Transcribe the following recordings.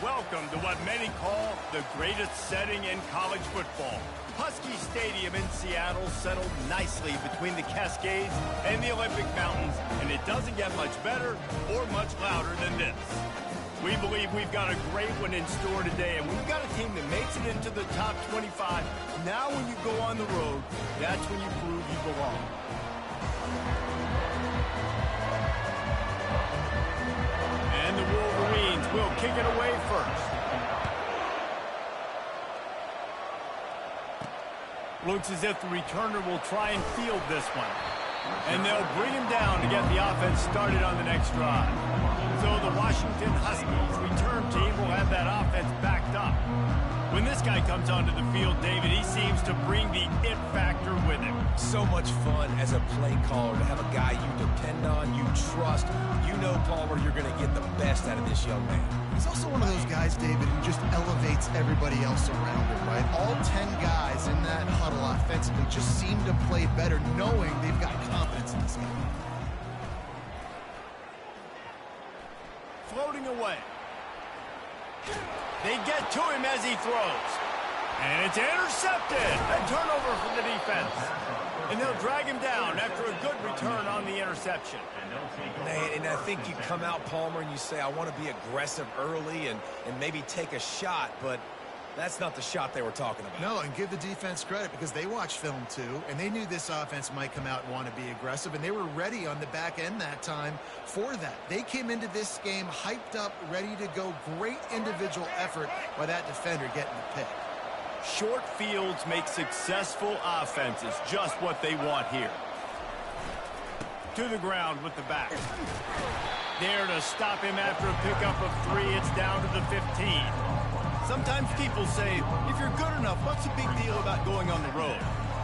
Welcome to what many call the greatest setting in college football. Husky Stadium in Seattle settled nicely between the Cascades and the Olympic Mountains, and it doesn't get much better or much louder than this. We believe we've got a great one in store today, and we've got a team that makes it into the top 25. Now when you go on the road, that's when you prove you belong. And the Wolverines will kick it away first. Looks as if the returner will try and field this one. And they'll bring him down to get the offense started on the next drive. So the Washington Huskies return team will have that offense backed up. When this guy comes onto the field, David, he seems to bring the it factor with him. So much fun as a play caller to have a guy you depend on, you trust. You know, Palmer, you're going to get the best out of this young man. He's also one of those guys, David, who just elevates everybody else around him, right? All 10 guys in that huddle offensively just seem to play better knowing they've got confidence in this game. Floating away. They get to him as he throws. And it's intercepted. A turnover for the defense. And they'll drag him down after a good return on the interception. Man, and I think you come out, Palmer, and you say, I want to be aggressive early and maybe take a shot, but that's not the shot they were talking about. No, and give the defense credit because they watched film too, and they knew this offense might come out and want to be aggressive, and they were ready on the back end that time for that. They came into this game hyped up, ready to go. Great individual effort by that defender getting the pick. Short fields make successful offenses just what they want here. To the ground with the back. There to stop him after a pickup of 3. It's down to the 15. Sometimes people say, if you're good enough, what's the big deal about going on the road?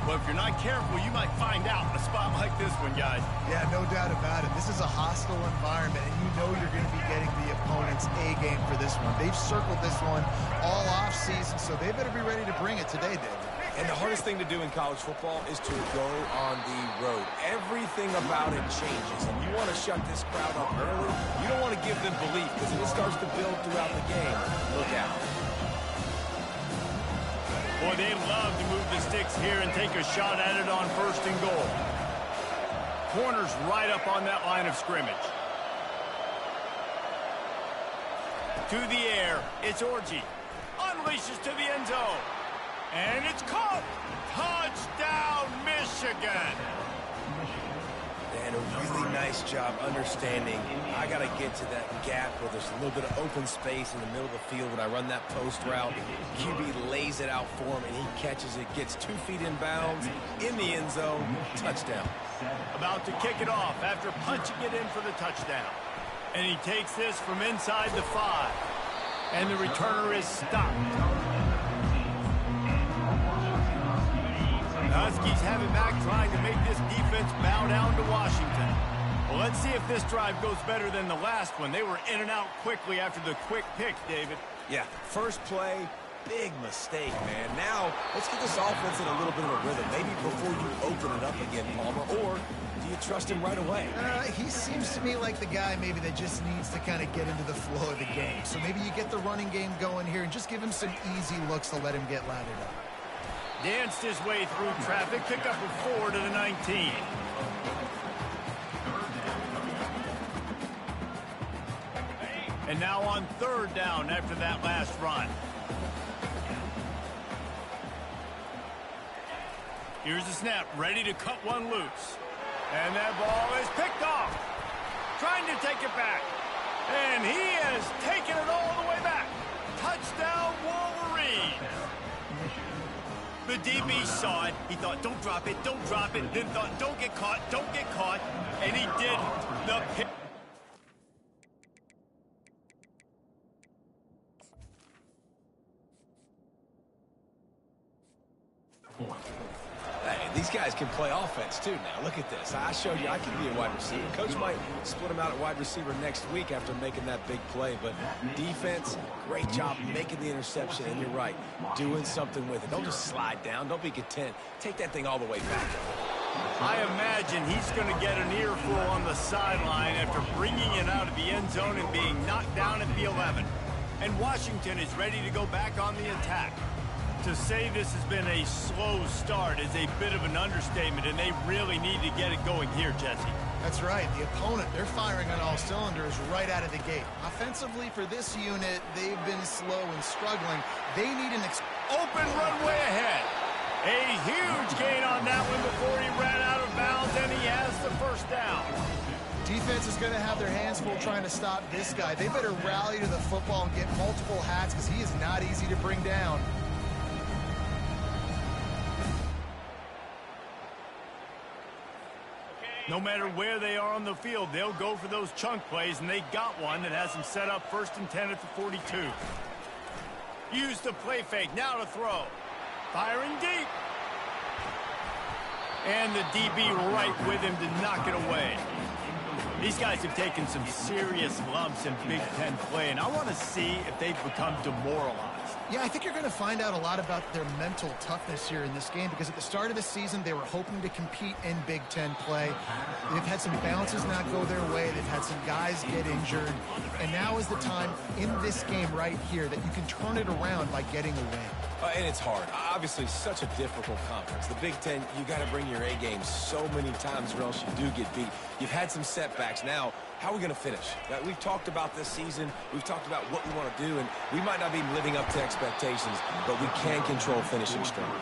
Well, if you're not careful, you might find out in a spot like this one, guys. Yeah, no doubt about it. This is a hostile environment, and you know you're going to be getting the opponent's A game for this one. They've circled this one all offseason, so they better be ready to bring it today, David. And the hardest thing to do in college football is to go on the road. Everything about it changes, and you want to shut this crowd up early. You don't want to give them belief, because if it starts to build throughout the game, look out. Boy, they love to move the sticks here and take a shot at it on 1st and goal. Corner's right up on that line of scrimmage. To the air, it's Orji. Unleashes to the end zone. And it's caught. Touchdown, Michigan. And a really nice job understanding I got to get to that gap where there's a little bit of open space in the middle of the field when I run that post route. QB lays it out for him, and he catches it, gets 2 feet in bounds, in the end zone, touchdown. About to kick it off after punching it in for the touchdown. And he takes this from inside the 5. And the returner is stopped. The Huskies have it back, trying to make this defense bow down to Washington. Well, let's see if this drive goes better than the last one. They were in and out quickly after the quick pick, David. Yeah, first play, big mistake, man. Now, let's get this offense in a little bit of a rhythm. Maybe before you open it up again, Palmer, or do you trust him right away? He seems to me like the guy maybe that just needs to kind of get into the flow of the game. So maybe you get the running game going here and just give him some easy looks to let him get lathered up. Danced his way through traffic, pick up a 4 to the 19. And now on 3rd down after that last run. Here's the snap, ready to cut one loose. And that ball is picked off. Trying to take it back. And he has taken it all the way back. Touchdown, Wolverines. The DB saw it. He thought, don't drop it, don't drop it. Then thought, don't get caught, don't get caught. And he didn't. The pick. Hey, these guys can play offense too now. Look at this. I showed you I can be a wide receiver. Coach might split him out at wide receiver next week after making that big play. But defense, great job making the interception. And you're right, doing something with it. Don't just slide down. Don't be content. Take that thing all the way back. I imagine he's going to get an earful on the sideline after bringing it out of the end zone and being knocked down at the 11. and Washington is ready to go back on the attack. To say this has been a slow start is a bit of an understatement, and they really need to get it going here, Jesse. That's right. The opponent, they're firing on all cylinders right out of the gate. Offensively for this unit, they've been slow and struggling. They need an open runway ahead. A huge gain on that one before he ran out of bounds, and he has the first down. Defense is going to have their hands full trying to stop this guy. They better rally to the football and get multiple hats because he is not easy to bring down. No matter where they are on the field, they'll go for those chunk plays, and they got one that has them set up 1st and 10 at the 42. Use the play fake, now to throw. Firing deep. And the DB right with him to knock it away. These guys have taken some serious lumps in Big Ten play, and I want to see if they've become demoralized. Yeah, I think you're going to find out a lot about their mental toughness here in this game because at the start of the season, they were hoping to compete in Big Ten play. They've had some bounces not go their way. They've had some guys get injured. And now is the time in this game right here that you can turn it around by getting a win. And it's hard. Obviously, such a difficult conference. The Big Ten, you got to bring your A game so many times or else you do get beat. You've had some setbacks. Now, how are we going to finish? We've talked about this season. We've talked about what we want to do, and we might not be living up to expectations, but we can control finishing strong.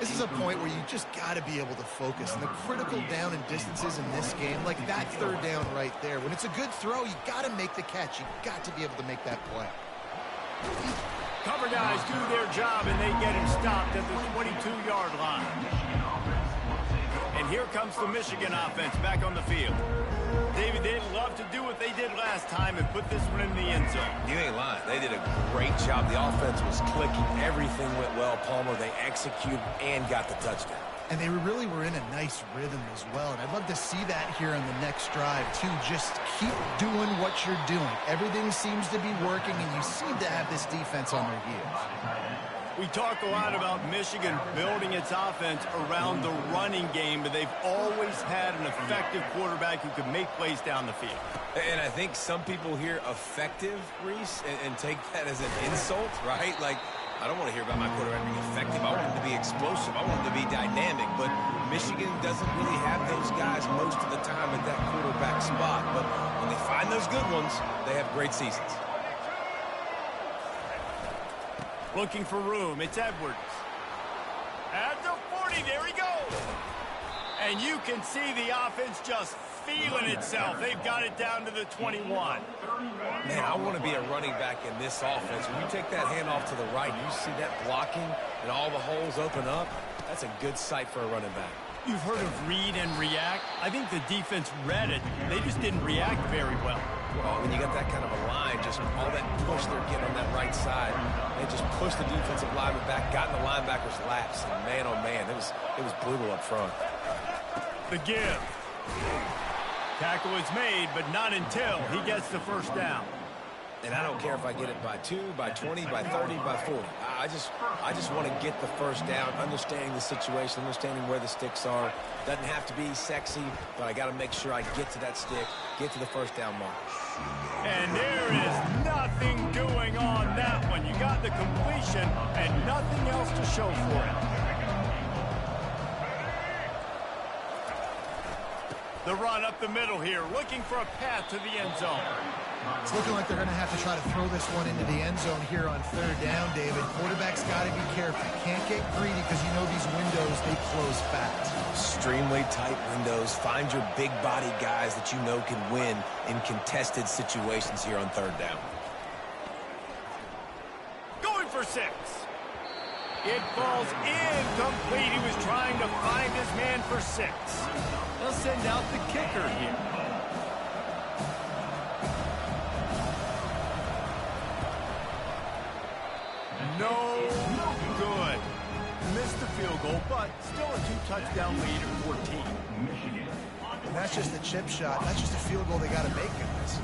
This is a point where you just got to be able to focus. And the critical down and distances in this game, like that 3rd down right there, when it's a good throw, you got to make the catch. You got to be able to make that play. Cover guys do their job, and they get him stopped at the 22-yard line. And here comes the Michigan offense back on the field. David, they'd love to do what they did last time and put this one in the end zone. You ain't lying. They did a great job. The offense was clicking. Everything went well. Palmer, they executed and got the touchdown. And they really were in a nice rhythm as well. And I'd love to see that here on the next drive, too. Just keep doing what you're doing. Everything seems to be working, and you seem to have this defense on their heels. We talk a lot about Michigan building its offense around the running game, but they've always had an effective quarterback who can make plays down the field. And I think some people hear effective, Reese, and take that as an insult, right? Like, I don't want to hear about my quarterback being effective. I want him to be explosive. I want him to be dynamic. But Michigan doesn't really have those guys most of the time at that quarterback spot. But when they find those good ones, they have great seasons. Looking for room. It's Edwards. At the 40, there he goes. And you can see the offense just feeling itself. They've got it down to the 21. Man, I want to be a running back in this offense. When you take that handoff to the right, you see that blocking and all the holes open up. That's a good sight for a running back. You've heard of read and react. I think the defense read it. They just didn't react very well. Well, when you got that kind of a line, just all that push they're getting on that right side, they just pushed the defensive lineman back, got in the linebacker's laps, and man, oh man, it was brutal up front. The give. Tackle is made, but not until he gets the first down. And I don't care if I get it by 2, by 20, by 30, by 40. I just want to get the first down, understanding the situation, understanding where the sticks are. Doesn't have to be sexy, but I got to make sure I get to that stick, get to the first down mark. And there is nothing doing on that one. You got the completion and nothing else to show for it. The run up the middle here, looking for a path to the end zone. It's looking like they're going to have to try to throw this one into the end zone here on 3rd down, David. Quarterback's got to be careful. Can't get greedy because you know these windows, they close fast. Extremely tight windows. Find your big body guys that you know can win in contested situations here on 3rd down. Going for 6. It falls incomplete. He was trying to find his man for 6. They'll send out the kicker here. No good. Missed the field goal, but still a 2-touchdown lead at 14. And that's just a chip shot. That's just a field goal they got to make, guys.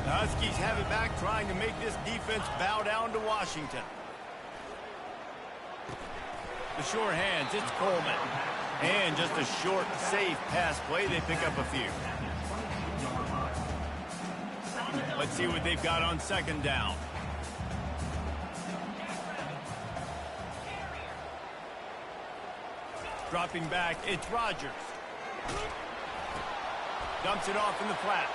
The Huskies have it back, trying to make this defense bow down to Washington. The sure hands, it's Coleman. And just a short, safe pass play. They pick up a few. Let's see what they've got on 2nd down. Dropping back, it's Rutgers. Dumps it off in the flats.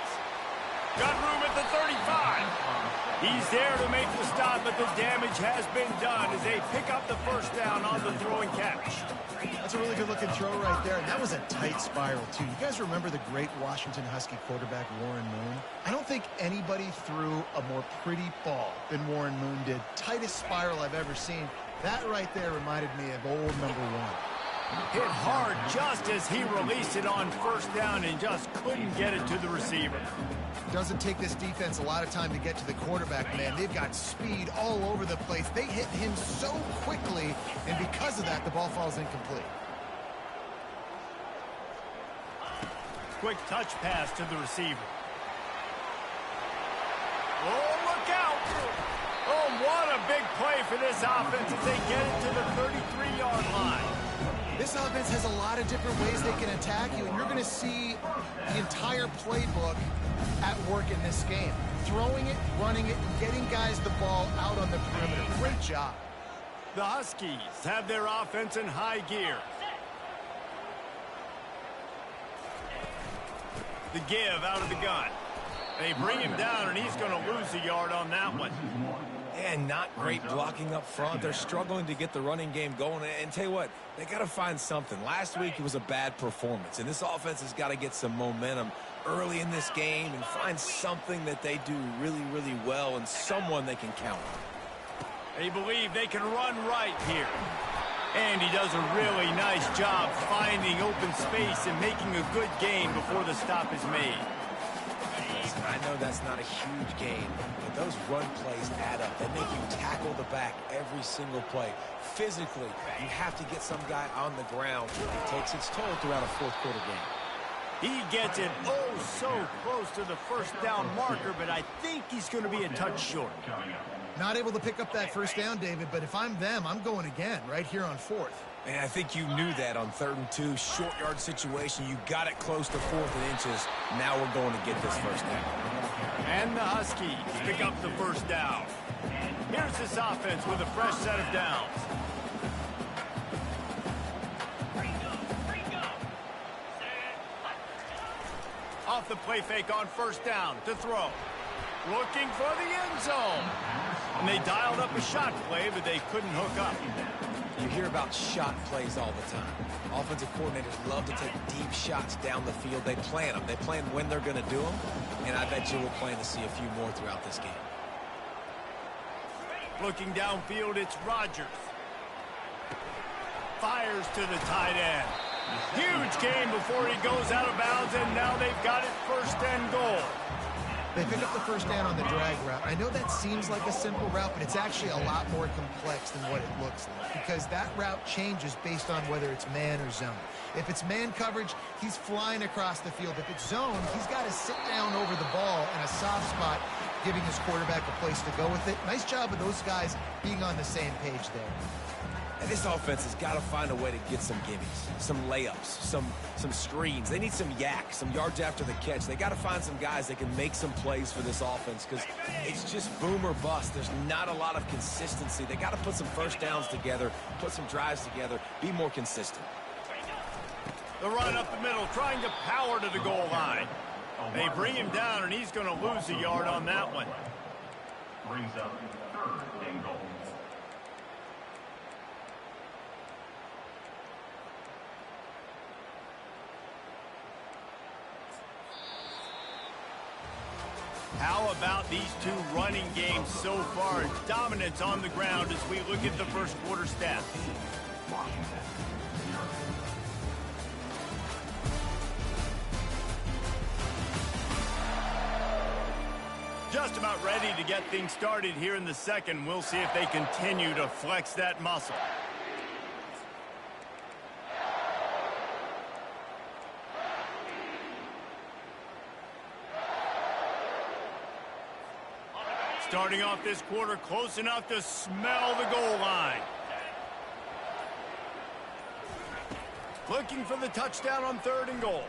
Got room at the 35. He's there to make the stop, but the damage has been done as they pick up the first down on the throw and catch. That's a really good-looking throw right there. And that was a tight spiral, too. You guys remember the great Washington Husky quarterback Warren Moon? I don't think anybody threw a more pretty ball than Warren Moon did. Tightest spiral I've ever seen. That right there reminded me of old number one. Hit hard just as he released it on first down and just couldn't get it to the receiver. Doesn't take this defense a lot of time to get to the quarterback, man. They've got speed all over the place. They hit him so quickly, and because of that, the ball falls incomplete. Quick touch pass to the receiver. Oh, look out! Oh, what a big play for this offense as they get it to the 33-yard line. This offense has a lot of different ways they can attack you, and you're going to see the entire playbook at work in this game. Throwing it, running it, and getting guys the ball out on the perimeter. Great job. The Huskies have their offense in high gear. The give out of the gun. They bring him down, and he's going to lose a yard on that one. And not great blocking up front. They're struggling to get the running game going. And tell you what, they got to find something. Last week it was a bad performance, and this offense has got to get some momentum early in this game and find something that they do really, really well and someone they can count on. They believe they can run right here. And he does a really nice job finding open space and making a good gain before the stop is made. Listen, I know that's not a huge gain, but those run plays add up. They make you tackle the back every single play. Physically, you have to get some guy on the ground. It takes its toll throughout a fourth-quarter game. He gets it so close to the first down marker, but I think he's going to be a touch short. Not able to pick up that first down, David, but if I'm them, I'm going again right here on fourth. And I think you knew that on 3rd and 2, short yard situation. You got it close to 4th and inches. Now we're going to get this first down. And the Huskies pick up the first down. Here's this offense with a fresh set of downs. Off the play fake on first down to throw. Looking for the end zone. And they dialed up a shot play, but they couldn't hook up. You hear about shot plays all the time. Offensive coordinators love to take deep shots down the field. They plan them. They plan when they're going to do them. And I bet you we'll plan to see a few more throughout this game. Looking downfield, it's Rutgers. Fires to the tight end. Huge gain before he goes out of bounds, and now they've got it 1st and goal. They pick up the first down on the drag route. I know that seems like a simple route, but it's actually a lot more complex than what it looks like because that route changes based on whether it's man or zone. If it's man coverage, he's flying across the field. If it's zone, he's got to sit down over the ball in a soft spot, giving his quarterback a place to go with it. Nice job of those guys being on the same page there. And this offense has got to find a way to get some gimmies, some layups, some screens. They need some yak, some yards after the catch. They got to find some guys that can make some plays for this offense because it's just boom or bust. There's not a lot of consistency. They got to put some first downs together, put some drives together, be more consistent. The run up the middle, trying to power to the goal line. They bring him down, and he's going to lose a yard on that one. Brings up 3rd and goal. How about these two running games so far? Dominance on the ground as we look at the first quarter stats. Just about ready to get things started here in the second. We'll see if they continue to flex that muscle. Starting off this quarter close enough to smell the goal line. Looking for the touchdown on 3rd and goal.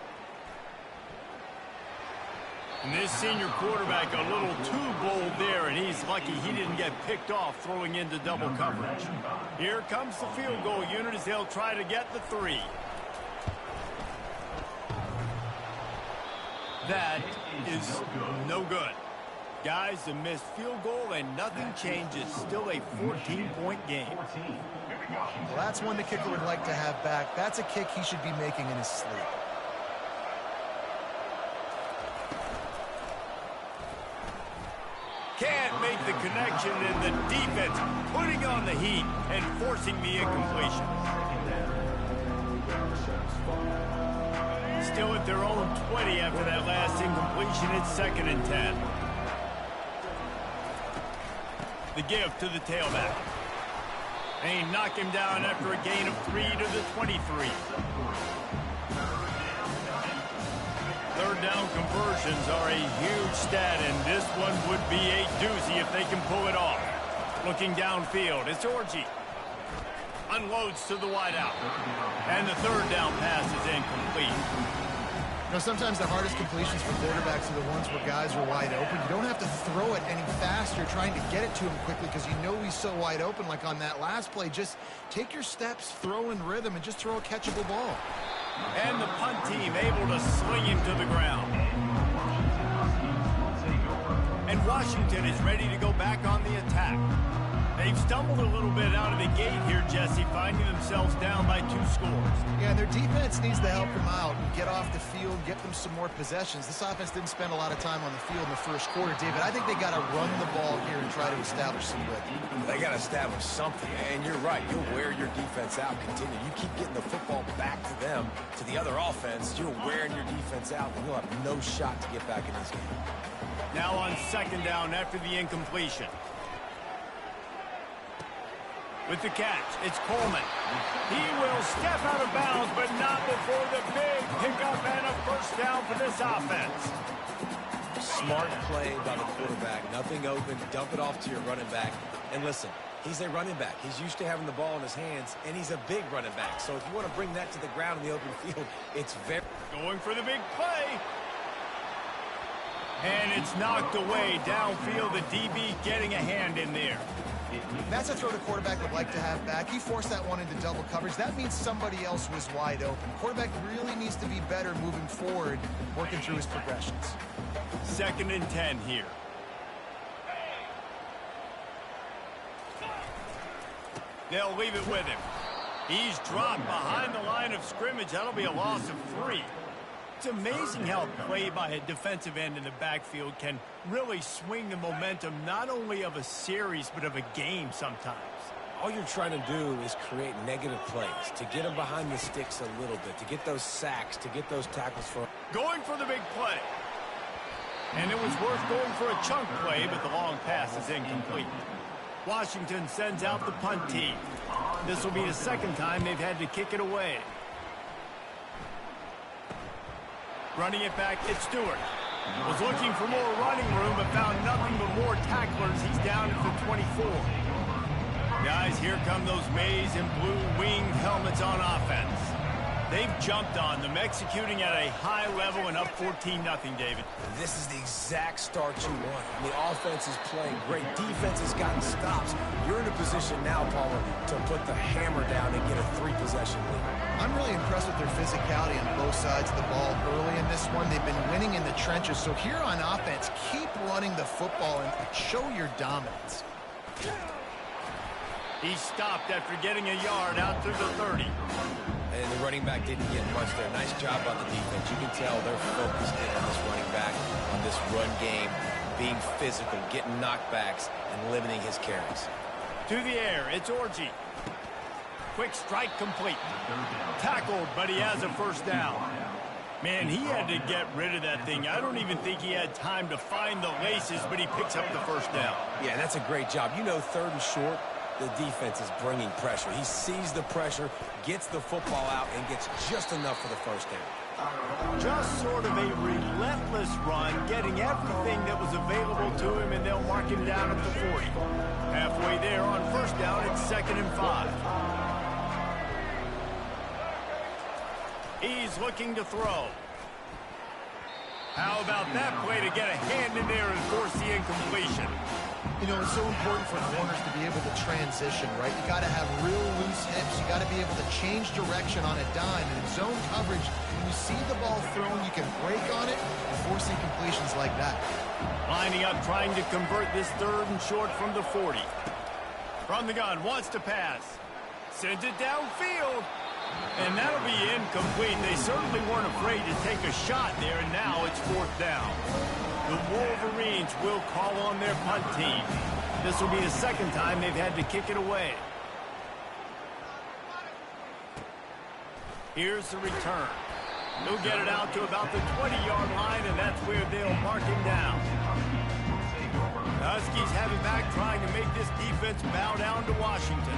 And this senior quarterback a little too bold there, and he's lucky he didn't get picked off throwing into double coverage. Here comes the field goal unit as they'll try to get the 3. That is no good. Guys, a missed field goal and nothing changes. Still a 14-point game. Well, that's one the kicker would like to have back. That's a kick he should be making in his sleep. Can't make the connection, and the defense putting on the heat and forcing the incompletion. Still at their own 20 after that last incompletion. It's 2nd and 10. The give to the tailback. They knock him down after a gain of 3 to the 23. 3rd down conversions are a huge stat, and this one would be a doozy if they can pull it off. Looking downfield, it's Orji. Unloads to the wideout. And the 3rd down pass is incomplete. You know, sometimes the hardest completions for quarterbacks are the ones where guys are wide open. You don't have to throw it any faster trying to get it to him quickly because you know he's so wide open like on that last play. Just take your steps, throw in rhythm, and just throw a catchable ball. And the punt team able to sling him to the ground. And Washington is ready to go back on the attack. They've stumbled a little bit out of the gate here, Jesse, finding themselves down by 2 scores. Yeah, and their defense needs to help them out and get off the field, get them some more possessions. This offense didn't spend a lot of time on the field in the first quarter, David. I think they got to run the ball here and try to establish some rhythm. They got to establish something, and you're right. You'll wear your defense out. Continue. You keep getting the football back to them, to the other offense. You're wearing your defense out, and you'll have no shot to get back in this game. Now on 2nd down after the incompletion. With the catch, it's Coleman. He will step out of bounds, but not before the big pickup and a 1st down for this offense. Smart play by the quarterback. Nothing open. Dump it off to your running back. And listen, he's a running back. He's used to having the ball in his hands, and he's a big running back. So if you want to bring that to the ground in the open field, it's very... Going for the big play. And it's knocked away downfield. The DB getting a hand in there. That's a throw the quarterback would like to have back. He forced that one into double coverage. That means somebody else was wide open. Quarterback really needs to be better moving forward, working through his progressions. 2nd and 10 here. They'll leave it with him. He's dropped behind the line of scrimmage. That'll be a loss of 3. It's amazing how a play by a defensive end in the backfield can really swing the momentum not only of a series but of a game sometimes. All you're trying to do is create negative plays, to get them behind the sticks a little bit, to get those sacks, to get those tackles for... Going for the big play. And it was worth going for a chunk play, but the long pass is incomplete. Washington sends out the punt team. This will be the 2nd time they've had to kick it away. Running it back, it's Stewart. Was looking for more running room, but found nothing but more tacklers. He's down at the 24. Guys, here come those maize and blue winged helmets on offense. They've jumped on them, executing at a high level and up 14-0, David. This is the exact start you want. The offense is playing great. Defense has gotten stops. You're in a position now, Palmer, to put the hammer down and get a 3-possession lead. I'm really impressed with their physicality on both sides of the ball early in this one. They've been winning in the trenches. So here on offense, keep running the football and show your dominance. He stopped after getting a yard out to the 30. And the running back didn't get much there. Nice job on the defense. You can tell they're focused in on this running back, on this run game, being physical, getting knockbacks, and limiting his carries. To the air, it's Orji. Quick strike complete. Tackled, but he has a 1st down. Man, he had to get rid of that thing. I don't even think he had time to find the laces, but he picks up the 1st down. Yeah, that's a great job. You know, 3rd and short, the defense is bringing pressure. He sees the pressure, gets the football out, and gets just enough for the 1st down. Just sort of a relentless run, getting everything that was available to him, and they'll mark him down at the 40. Halfway there on 1st down, it's 2nd and 5. He's looking to throw. How about that play to get a hand in there and force the incompletion? You know, it's so important for corners to be able to transition, right? You got to have real loose hips. You got to be able to change direction on a dime. And in zone coverage, when you see the ball thrown, you can break on it and force incompletions like that. Lining up, trying to convert this 3rd and short from the 40. From the gun, wants to pass. Sends it downfield. And that'll be incomplete. They certainly weren't afraid to take a shot there, and now it's 4th down. The Wolverines will call on their punt team. This will be the 2nd time they've had to kick it away. Here's the return. He'll get it out to about the 20-yard line, and that's where they'll mark him down. The Huskies have it back, trying to make this defense bow down to Washington.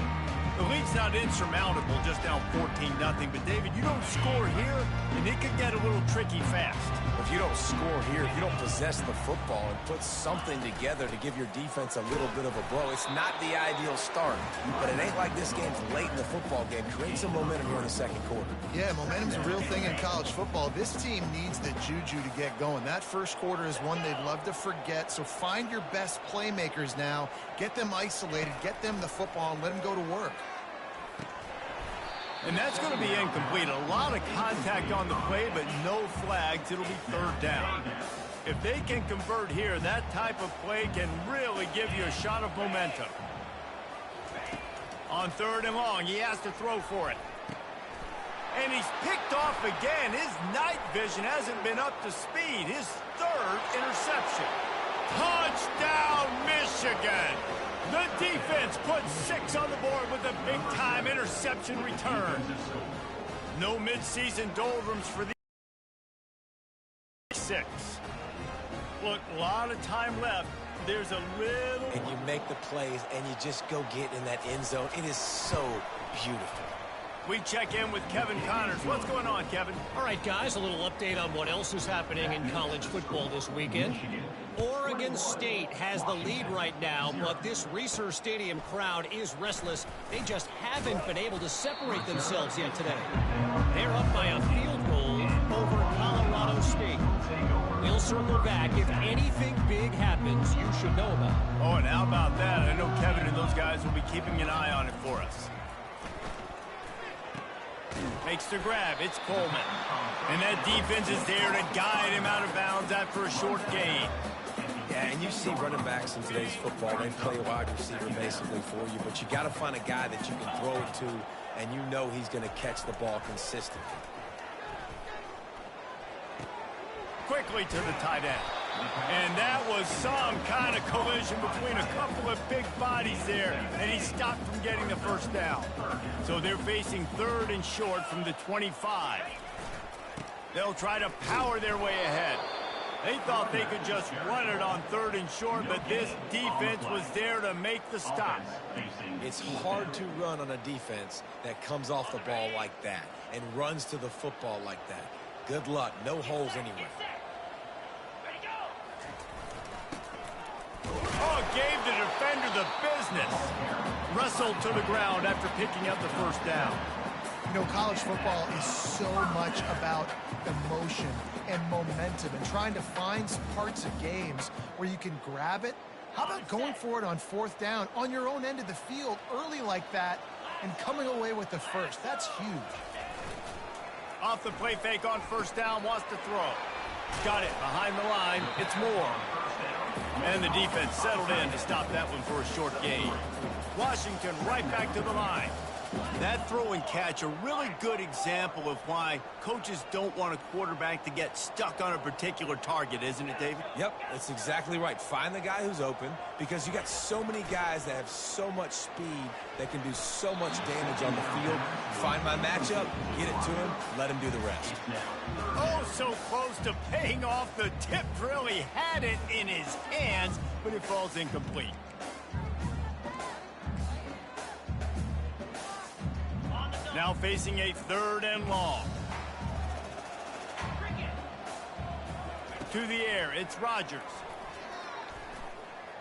The lead's not insurmountable, just down 14-0. But, David, you don't score here, and it could get a little tricky fast. If you don't score here, if you don't possess the football and put something together to give your defense a little bit of a blow, it's not the ideal start. But it ain't like this game's late in the football game. Create some momentum here in the 2nd quarter. Yeah, momentum's a real thing in college football. This team needs the juju to get going. That 1st quarter is one they'd love to forget. So find your best playmakers now. Get them isolated. Get them the football and let them go to work. And that's going to be incomplete. A lot of contact on the play, but no flags. It'll be 3rd down. If they can convert here, that type of play can really give you a shot of momentum. On 3rd and long, he has to throw for it. And he's picked off again. His night vision hasn't been up to speed. His 3rd interception. Touchdown, Michigan! The defense puts 6 on the board with a big-time interception return. No midseason doldrums for the 6. Look, a lot of time left. There's a little... And you make the plays, and you just go get in that end zone. It is so beautiful. We check in with Kevin Connors. What's going on, Kevin? All right, guys, a little update on what else is happening in college football this weekend. Oregon State has the lead right now, but this Reser Stadium crowd is restless. They just haven't been able to separate themselves yet today. They're up by a field goal over Colorado State. We'll circle back. If anything big happens, you should know about it. Oh, and how about that? I know Kevin and those guys will be keeping an eye on it for us. Makes the grab. It's Coleman. And that defense is there to guide him out of bounds after a short gain. Yeah, and you see running backs in today's football, they play wide receiver basically for you, but you got to find a guy that you can throw it to, and you know he's going to catch the ball consistently. Quickly to the tight end. And that was some kind of collision between a couple of big bodies there, and he stopped from getting the 1st down. So they're facing 3rd and short from the 25. They'll try to power their way ahead. They thought they could just run it on 3rd and short, but this defense was there to make the stop. It's hard to run on a defense that comes off the ball like that and runs to the football like that. Good luck. No holes anywhere. Oh, gave the defender the business. Wrestled to the ground after picking up the 1st down. You know, college football is so much about emotion and momentum and trying to find some parts of games where you can grab it. How about going for it on 4th down on your own end of the field early like that and coming away with the 1st? That's huge. Off the play fake on 1st down, wants to throw. Got it behind the line. It's Moore. And the defense settled in to stop that one for a short gain. Washington right back to the line. That throw and catch, a really good example of why coaches don't want a quarterback to get stuck on a particular target, isn't it, David? Yep, that's exactly right. Find the guy who's open, because you got so many guys that have so much speed that can do so much damage on the field. Find my matchup, get it to him, let him do the rest. Oh, so close to paying off the tip drill. He had it in his hands, but it falls incomplete. Now facing a 3rd and long. To the air, it's Rutgers.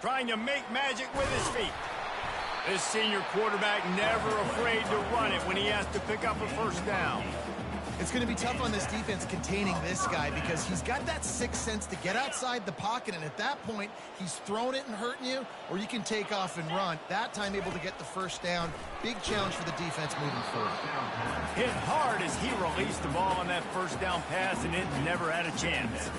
Trying to make magic with his feet. This senior quarterback never afraid to run it when he has to pick up a 1st down. It's going to be tough on this defense containing this guy because he's got that sixth sense to get outside the pocket, and at that point, he's throwing it and hurting you, or you can take off and run. That time able to get the first down. Big challenge for the defense moving forward. Hit hard as he released the ball on that first down pass, and it never had a chance.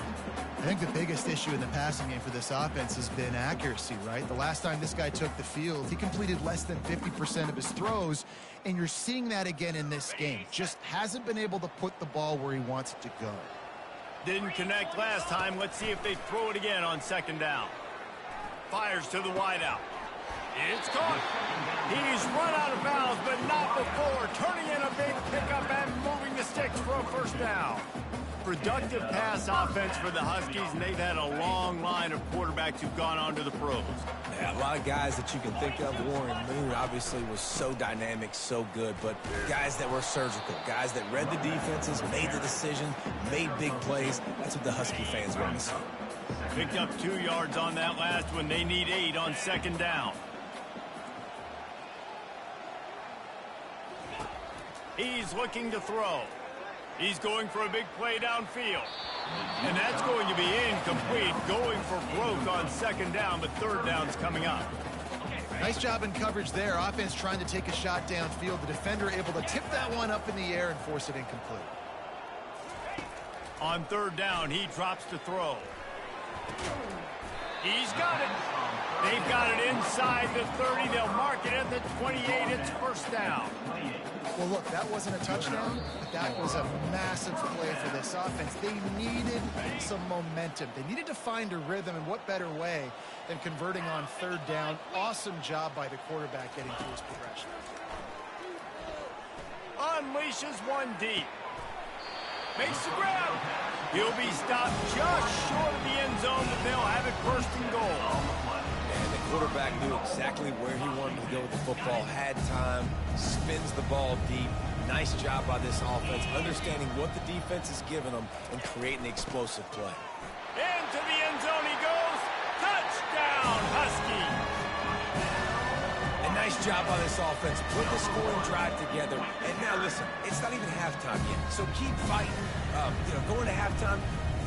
I think the biggest issue in the passing game for this offense has been accuracy, right? The last time this guy took the field, he completed less than 50% of his throws, and you're seeing that again in this game. Just hasn't been able to put the ball where he wants it to go. Didn't connect last time. Let's see if they throw it again on second down. Fires to the wideout. It's caught. He's run out of bounds, but not before. Turning in a big pickup and moving the sticks for a first down. Productive pass offense for the Huskies, and they've had a long line of quarterbacks who've gone on to the pros. Yeah, a lot of guys that you can think of. Warren Moon obviously was so dynamic, so good, but guys that were surgical, guys that read the defenses, made the decision, made big plays. That's what the Husky fans want to see. Picked up 2 yards on that last one. They need 8 on second down. He's looking to throw. He's going for a big play downfield. And that's going to be incomplete, going for broke on second down, but third down's coming up. Nice job in coverage there. Offense trying to take a shot downfield. The defender able to tip that one up in the air and force it incomplete. On third down, he drops to throw. He's got it. They've got it inside the 30. They'll mark it at the 28. It's first down. Well, look, that wasn't a touchdown, but that was a massive play for this offense. They needed some momentum. They needed to find a rhythm, and what better way than converting on third down. Awesome job by the quarterback getting through his progression. Unleashes one deep. Makes the grab. He'll be stopped just short of the end zone, but they'll have it first and goal. And the quarterback knew exactly where he wanted to go with the football, had time, spins the ball deep. Nice job by this offense, understanding what the defense is giving them and creating the explosive play. Into the end zone he goes. Touchdown, Husky. A nice job by this offense. Put the scoring drive together. And now listen, it's not even halftime yet. So keep fighting. Going to halftime,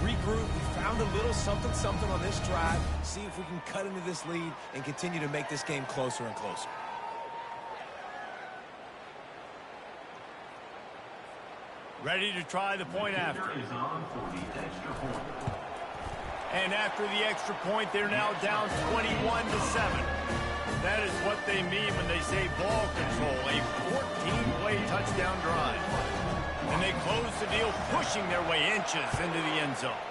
regroup. We found a little something on this drive. See if we can cut into this lead and continue to make this game closer and closer. Ready to try the point after. And after the extra point, they're now down 21-7. That is what they mean when they say ball control, a 14-play touchdown drive. And they close the deal, pushing their way inches into the end zone.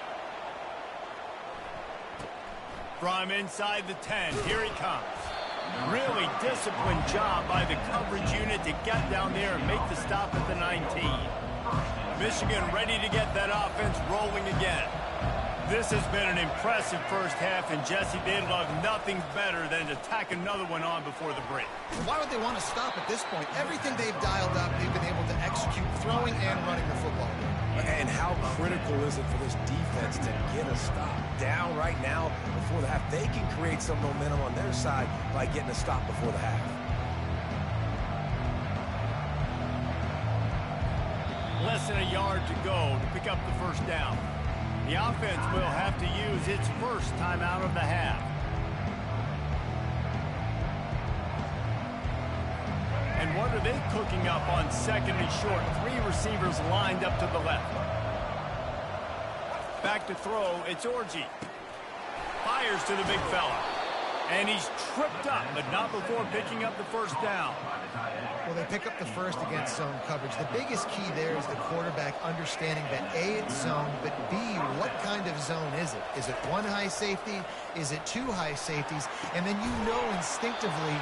From inside the 10, here he comes. Really disciplined job by the coverage unit to get down there and make the stop at the 19. Michigan ready to get that offense rolling again. This has been an impressive first half, and Jesse, they'd love nothing better than to tack another one on before the break. Why would they want to stop at this point? Everything they've dialed up, they've been able to execute throwing and running the football. And how critical is it for this defense to get a stop? Down right now before the half. They can create some momentum on their side by getting a stop before the half. Less than a yard to go to pick up the first down. The offense will have to use its first timeout of the half. And what are they cooking up on second and short? 3 receivers lined up to the left. Back to throw, it's Orji. Fires to the big fella. And he's tripped up, but not before picking up the first down. Well, they pick up the first against zone coverage. The biggest key there is the quarterback understanding that A, it's zone, but B, what kind of zone is it? Is it 1 high safety? Is it 2 high safeties? And then you know instinctively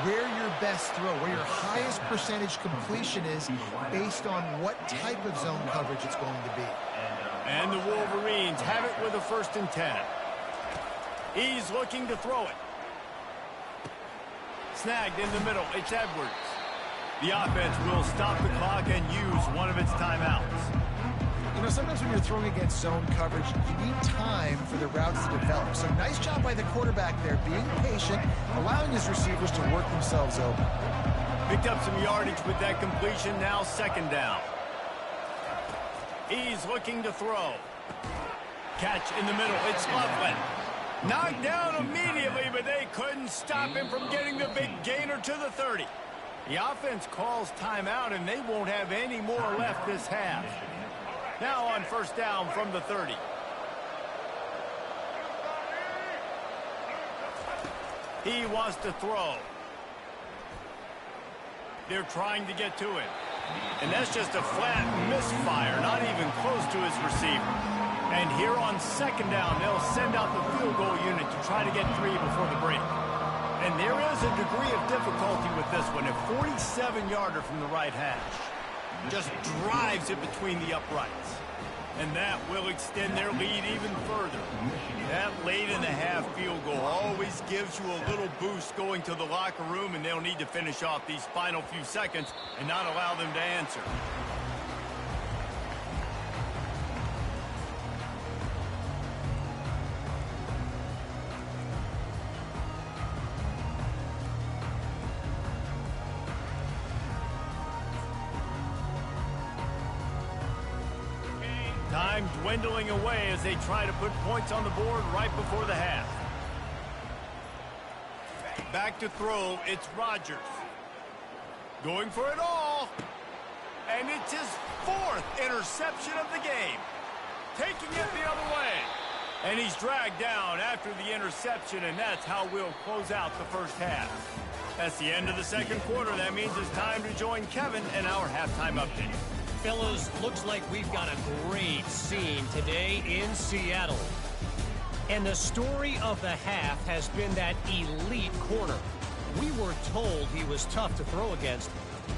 where your best throw, where your highest percentage completion is based on what type of zone coverage it's going to be. And the Wolverines have it with a 1st and 10. He's looking to throw it. Snagged in the middle, it's Edwards. The offense will stop the clock and use one of its timeouts. You know, sometimes when you're throwing against zone coverage, you need time for the routes to develop. So nice job by the quarterback there, being patient, allowing his receivers to work themselves open. Picked up some yardage with that completion, now second down. He's looking to throw. Catch in the middle. It's Loveland. Knocked down immediately, but they couldn't stop him from getting the big gainer to the 30. The offense calls timeout, and they won't have any more left this half. Now on first down from the 30. He wants to throw. They're trying to get to him. And that's just a flat misfire, not even close to his receiver. And here on second down, they'll send out the field goal unit to try to get 3 before the break. And there is a degree of difficulty with this one. A 47-yarder from the right hash. Just drives it between the uprights. And that will extend their lead even further. That late-in-the-half field goal always gives you a little boost going to the locker room, and they'll need to finish off these final few seconds and not allow them to answer. Time dwindling away as they try to put points on the board right before the half. Back to throw, it's Rutgers. Going for it all. And it's his 4th interception of the game. Taking it the other way. And he's dragged down after the interception, and that's how we'll close out the first half. That's the end of the second quarter. That means it's time to join Kevin in our halftime update. Fellas, looks like we've got a great scene today in Seattle. And the story of the half has been that elite corner. We were told he was tough to throw against.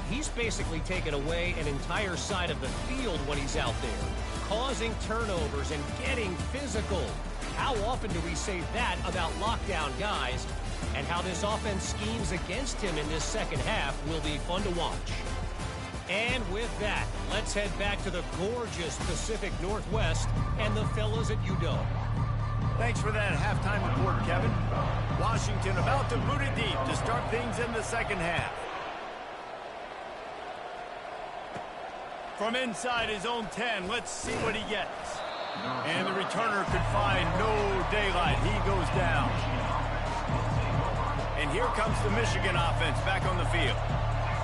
He's basically taken away an entire side of the field when he's out there, causing turnovers and getting physical. How often do we say that about lockdown guys? And how this offense schemes against him in this second half will be fun to watch. And with that, let's head back to the gorgeous Pacific Northwest and the fellas at UW. Thanks for that halftime report, Kevin. Washington about to boot it deep to start things in the second half. From inside his own 10, let's see what he gets. And the returner could find no daylight. He goes down. And here comes the Michigan offense back on the field.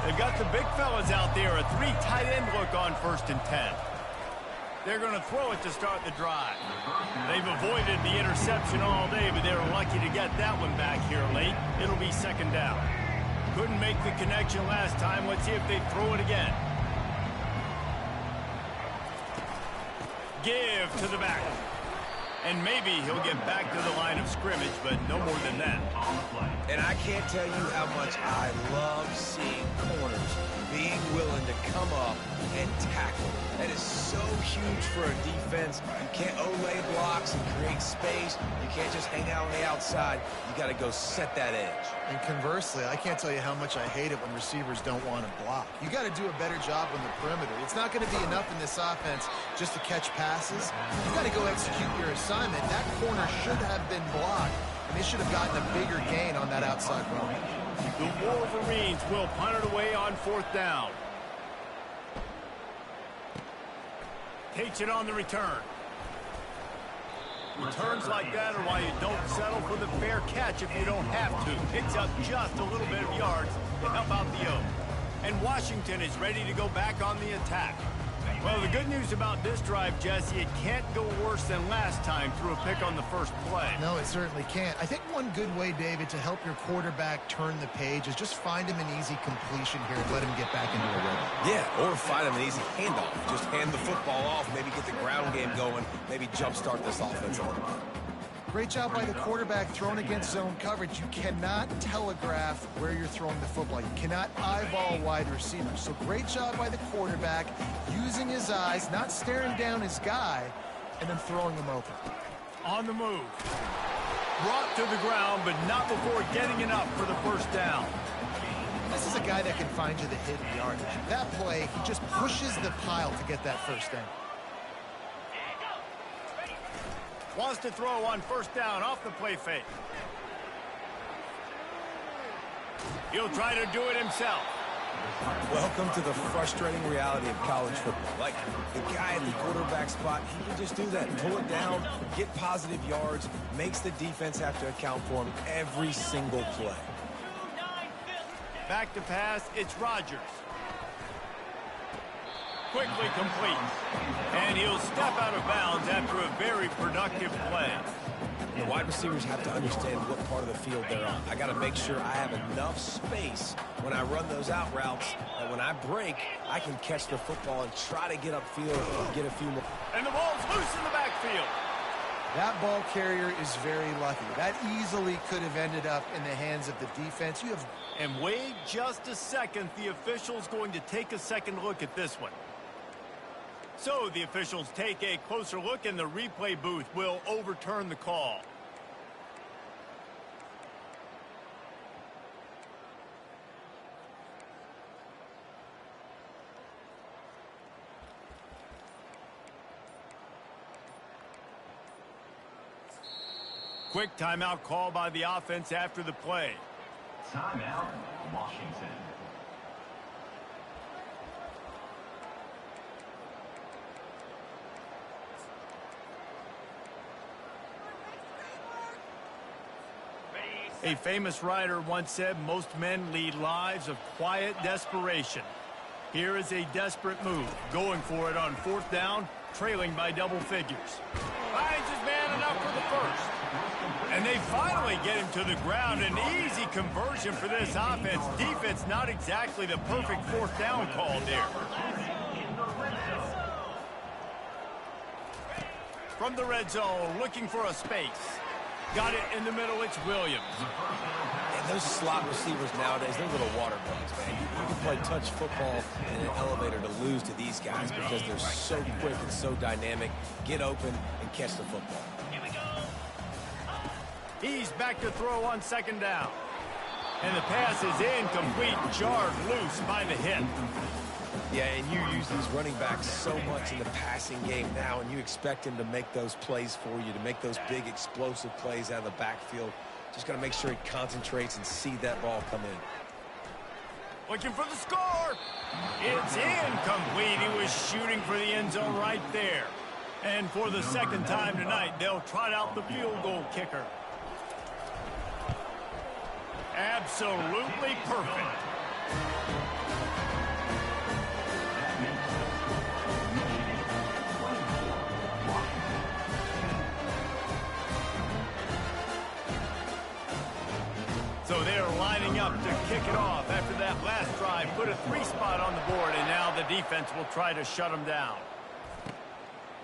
They've got the big fellas out there, a 3 tight end look on 1st and 10. They're going to throw it to start the drive. They've avoided the interception all day, but they were lucky to get that one back here late. It'll be second down. Couldn't make the connection last time. Let's see if they throw it again. Give to the back. And maybe he'll get back to the line of scrimmage, but no more than that. And I can't tell you how much I love seeing corners being willing to come up and tackle. That is so huge for a defense. You can't Olay blocks and create space. You can't just hang out on the outside. You got to go set that edge. And conversely, I can't tell you how much I hate it when receivers don't want to block. You got to do a better job on the perimeter. It's not going to be enough in this offense just to catch passes. You got to go execute your assignment. That corner should have been blocked, and they should have gotten a bigger gain on that outside run. The Wolverines will punt it away on 4th down. Takes it on the return. Returns like that are why you don't settle for the fair catch if you don't have to. Picks up just a little bit of yards to help out the O. And Washington is ready to go back on the attack. Well, the good news about this drive, Jesse, it can't go worse than last time through a pick on the first play. No, it certainly can't. I think one good way, David, to help your quarterback turn the page is just find him an easy completion here and let him get back into a rhythm. Yeah, or find him an easy handoff. Just hand the football off, maybe get the ground game going, maybe jumpstart this offense a little bit. Great job by the quarterback thrown against zone coverage. You cannot telegraph where you're throwing the football. You cannot eyeball wide receivers. So great job by the quarterback using his eyes, not staring down his guy, and then throwing him open. On the move. Brought to the ground, but not before getting enough for the first down. This is a guy that can find you the hidden yardage. That play, he just pushes the pile to get that first down. Wants to throw on 1st down off the play fake. He'll try to do it himself. Welcome to the frustrating reality of college football. Like, the guy at the quarterback spot, he can just do that. Pull it down, get positive yards, makes the defense have to account for him every single play. Back to pass, it's Rutgers. Quickly complete. And he'll step out of bounds after a very productive play. The wide receivers have to understand what part of the field they're on. I got to make sure I have enough space when I run those out routes that when I break, I can catch the football and try to get upfield and get a few more. And the ball's loose in the backfield. That ball carrier is very lucky. That easily could have ended up in the hands of the defense. And wait just a second. The official's going to take a second look at this one. So the officials take a closer look, and the replay booth will overturn the call. Quick timeout call by the offense after the play. Timeout, Washington. A famous writer once said, most men lead lives of quiet desperation. Here is a desperate move, going for it on fourth down, trailing by double figures. Finds his man enough for the first. And they finally get him to the ground. An easy conversion for this offense. Defense, not exactly the perfect fourth down call there. From the red zone, looking for a space. Got it in the middle, it's Williams. And those slot receivers nowadays, they're little water bugs, man. You can play touch football in an elevator to lose to these guys because they're so quick and so dynamic. Get open and catch the football. He's back to throw on second down. And the pass is incomplete, jarred loose by the hit. Yeah, and you use these running backs so much in the passing game now, and you expect him to make those plays for you, to make those big explosive plays out of the backfield. Just got to make sure he concentrates and see that ball come in. Looking for the score. It's incomplete. He was shooting for the end zone right there. And for the second time tonight, they'll trot out the field goal kicker. Absolutely perfect. So they're lining up to kick it off after that last drive. Put a 3-spot on the board, and now the defense will try to shut them down.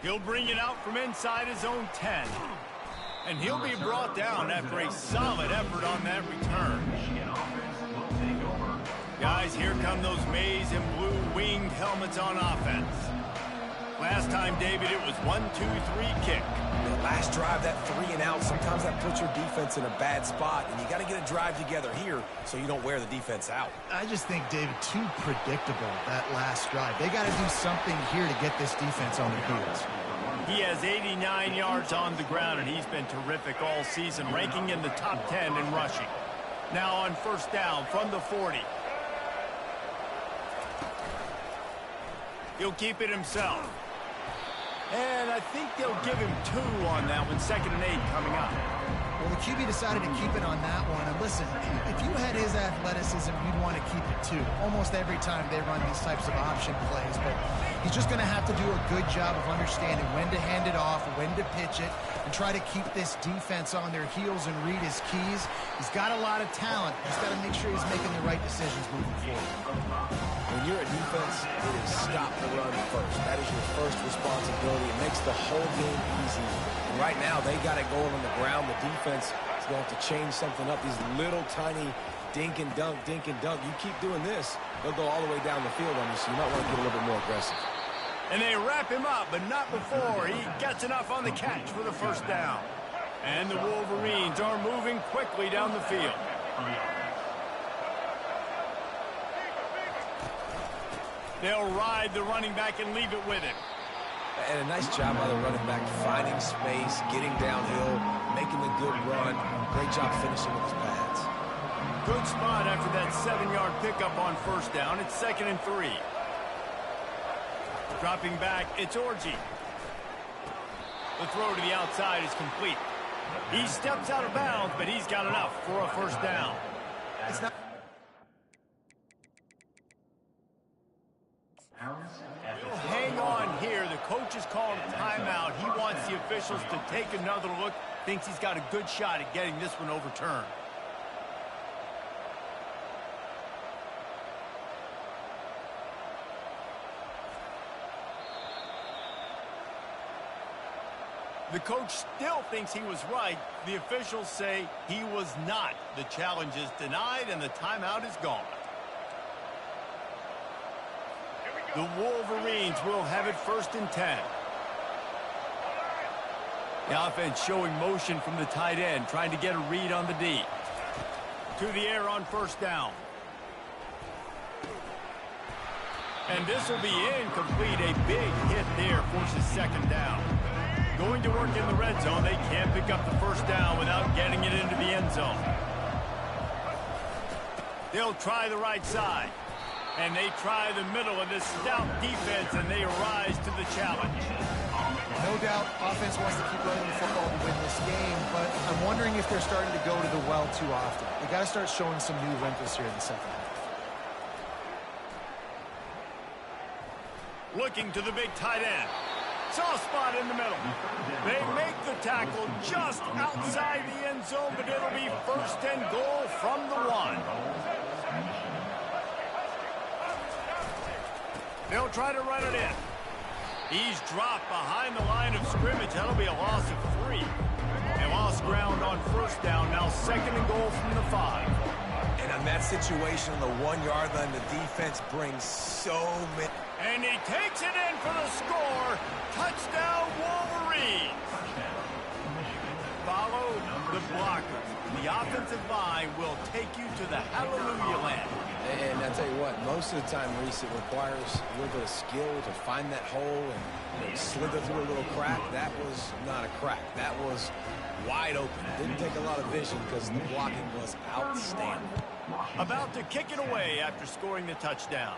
He'll bring it out from inside his own 10. And he'll be brought down after a solid effort on that return. Guys, here come those maize and blue winged helmets on offense. Last time, David, it was 1-2-3 kick. The last drive, that 3 and out, sometimes that puts your defense in a bad spot, and you got to get a drive together here so you don't wear the defense out. I just think, David, too predictable, that last drive. They got to do something here to get this defense on their heels. He has 89 yards on the ground, and he's been terrific all season, ranking in the top 10 in rushing. Now on first down from the 40. He'll keep it himself. And I think they'll give him 2 on that one, 2nd and 8 coming up. Well, the QB decided to keep it on that one. And listen, if you had his athleticism, you'd want to keep it too. Almost every time they run these types of option plays. But he's just going to have to do a good job of understanding when to hand it off, when to pitch it, and try to keep this defense on their heels and read his keys. He's got a lot of talent. He's got to make sure he's making the right decisions moving forward. When you're a defense, it is stop the run first. That is your first responsibility. It makes the whole game easy. And right now, they got it going on the ground. The defense is going to have to change something up. These little tiny dink and dunk, dink and dunk. You keep doing this, they'll go all the way down the field on you, so you might want to get a little bit more aggressive. And they wrap him up, but not before he gets enough on the catch for the first down. And the Wolverines are moving quickly down the field. They'll ride the running back and leave it with him. And a nice job by the running back, finding space, getting downhill, making the good run. Great job finishing with his pads. Good spot after that 7-yard pickup on first down. It's 2nd and 3. Dropping back, it's Orji. The throw to the outside is complete. He steps out of bounds, but he's got enough for a first down. It's not. He'll hang on here. The coach is calling a timeout. He wants the officials to take another look. Thinks he's got a good shot at getting this one overturned. The coach still thinks he was right. The officials say he was not. The challenge is denied, and the timeout is gone. The Wolverines will have it 1st and 10. The offense showing motion from the tight end, trying to get a read on the D. To the air on first down. And this will be incomplete. A big hit there forces 2nd down. Going to work in the red zone. They can't pick up the first down without getting it into the end zone. They'll try the right side. And they try the middle of this stout defense, and they rise to the challenge. No doubt offense wants to keep running the football to win this game, but I'm wondering if they're starting to go to the well too often. They got to start showing some new wrinkles here in the second half. Looking to the big tight end. Soft spot in the middle. They make the tackle just outside the end zone, but it'll be 1st and goal from the 1. They'll try to run it in. He's dropped behind the line of scrimmage. That'll be a loss of 3. They lost ground on first down. Now 2nd and goal from the 5. And on that situation, on the 1-yard line, the defense brings so many. And he takes it in for the score. Touchdown, Wolverines. Follow the blocker. The offensive line will take you to the hallelujah land. And I tell you what, most of the time, Reese, it requires a little bit of skill to find that hole and slither through a little crack. That was not a crack. That was wide open. Didn't take a lot of vision because the blocking was outstanding. About to kick it away after scoring the touchdown.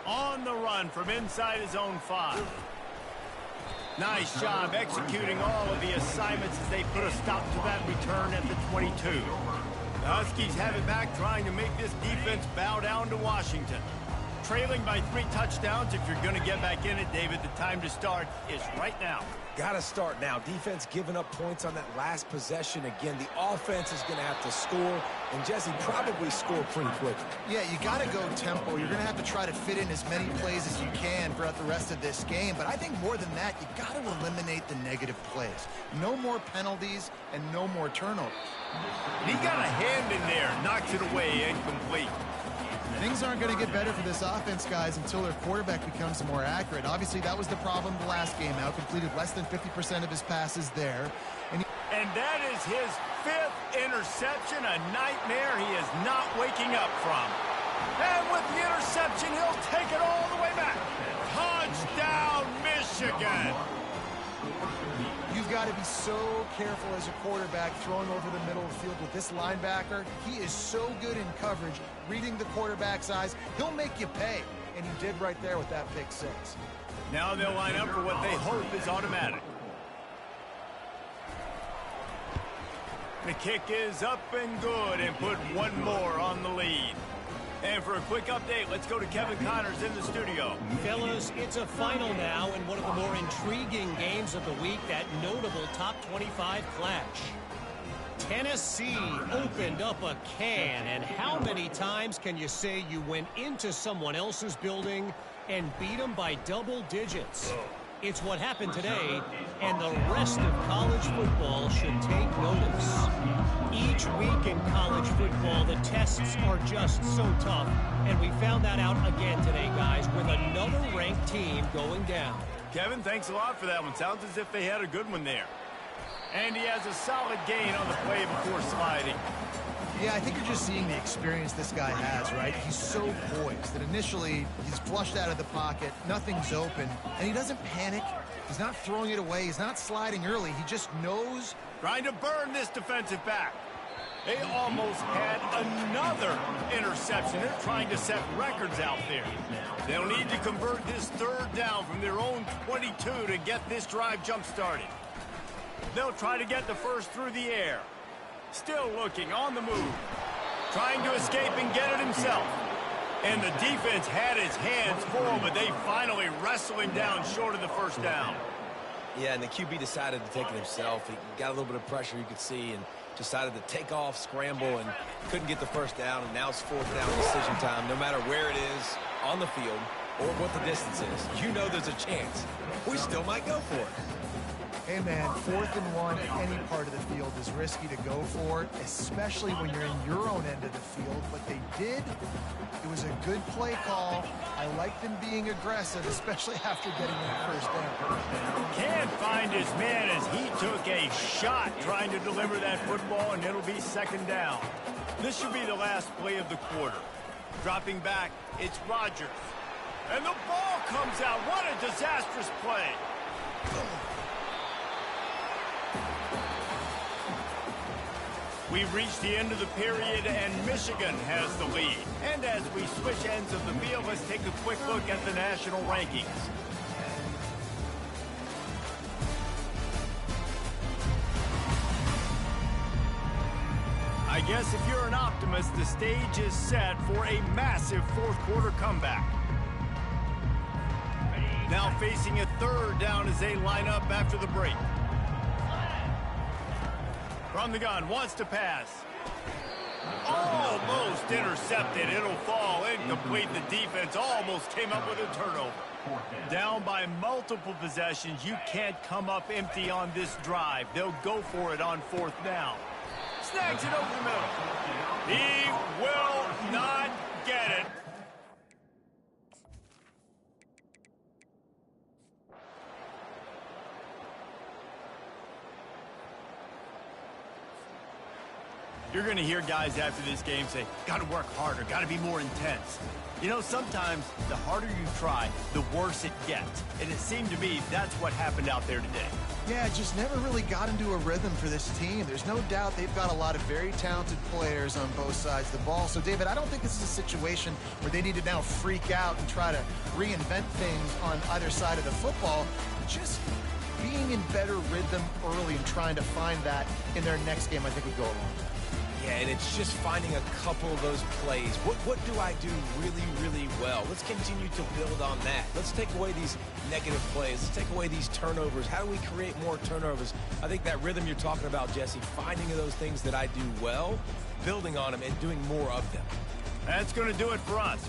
On the run from inside his own 5. Nice job executing all of the assignments as they put a stop to that return at the 22. The Huskies have it back, trying to make this defense bow down to Washington. Trailing by 3 touchdowns. If you're going to get back in it, David, the time to start is right now. Got to start now. Defense giving up points on that last possession. Again, the offense is going to have to score, and Jesse probably score pretty quickly. Yeah, you got to go tempo. You're going to have to try to fit in as many plays as you can throughout the rest of this game. But I think more than that, you got to eliminate the negative plays. No more penalties and no more turnovers. He got a hand in there, knocks it away, incomplete. Things aren't going to get better for this offense, guys, until their quarterback becomes more accurate. Obviously, that was the problem the last game out. Completed less than 50% of his passes there. And that is his 5th interception, a nightmare he is not waking up from. And with the interception, he'll take it all the way back. Touchdown, Michigan! You've got to be so careful as a quarterback throwing over the middle of the field with this linebacker. He is so good in coverage, reading the quarterback's eyes. He'll make you pay, and he did right there with that pick 6. Now they'll line up for what they hope is automatic. The kick is up and good, and put one more on the lead. And for a quick update, let's go to Kevin Connors in the studio. Fellas, it's a final now in one of the more intriguing games of the week, that notable top 25 clash. Tennessee opened up a can, and how many times can you say you went into someone else's building and beat them by double digits? It's what happened today, and the rest of college football should take notice. Each week in college football, the tests are just so tough, and we found that out again today, guys, with another ranked team going down. Kevin, thanks a lot for that one. Sounds as if they had a good one there. And he has a solid gain on the play before sliding. Yeah, I think you're just seeing the experience this guy has, right? He's so poised that initially he's flushed out of the pocket, nothing's open, and he doesn't panic. He's not throwing it away. He's not sliding early. He just knows. Trying to burn this defensive back. They almost had another interception. They're trying to set records out there. They'll need to convert this third down from their own 22 to get this drive jump-started. They'll try to get the first through the air. Still looking, on the move. Trying to escape and get it himself. And the defense had his hands full, but they finally wrestle him down short of the first down. Yeah, and the QB decided to take it himself. He got a little bit of pressure, you could see, and decided to take off, scramble, and couldn't get the first down. And now it's fourth down decision time. No matter where it is on the field or what the distance is, you know there's a chance. We still might go for it. Hey, man, 4th and 1 at any part of the field is risky to go for, especially when you're in your own end of the field. But they did. It was a good play call. I like them being aggressive, especially after getting that first down. Can't find his man as he took a shot trying to deliver that football, and it'll be second down. This should be the last play of the quarter. Dropping back, it's Rutgers. And the ball comes out. What a disastrous play. We've reached the end of the period, and Michigan has the lead. And as we switch ends of the field, let's take a quick look at the national rankings. I guess if you're an optimist, the stage is set for a massive fourth quarter comeback. Now facing a third down as they line up after the break. From the gun, wants to pass. Almost intercepted. It'll fall incomplete. The defense almost came up with a turnover. Down by multiple possessions. You can't come up empty on this drive. They'll go for it on fourth down. Snags it over the middle. He will not get it. You're going to hear guys after this game say, got to work harder, got to be more intense. You know, sometimes the harder you try, the worse it gets. And it seemed to me that's what happened out there today. Yeah, just never really got into a rhythm for this team. There's no doubt they've got a lot of very talented players on both sides of the ball. So, David, I don't think this is a situation where they need to now freak out and try to reinvent things on either side of the football. Just being in better rhythm early and trying to find that in their next game, I think would go a long way. Yeah, and it's just finding a couple of those plays. What do I do really, really well? Let's continue to build on that. Let's take away these negative plays. Let's take away these turnovers. How do we create more turnovers? I think that rhythm you're talking about, Jesse, finding those things that I do well, building on them, and doing more of them. That's going to do it for us.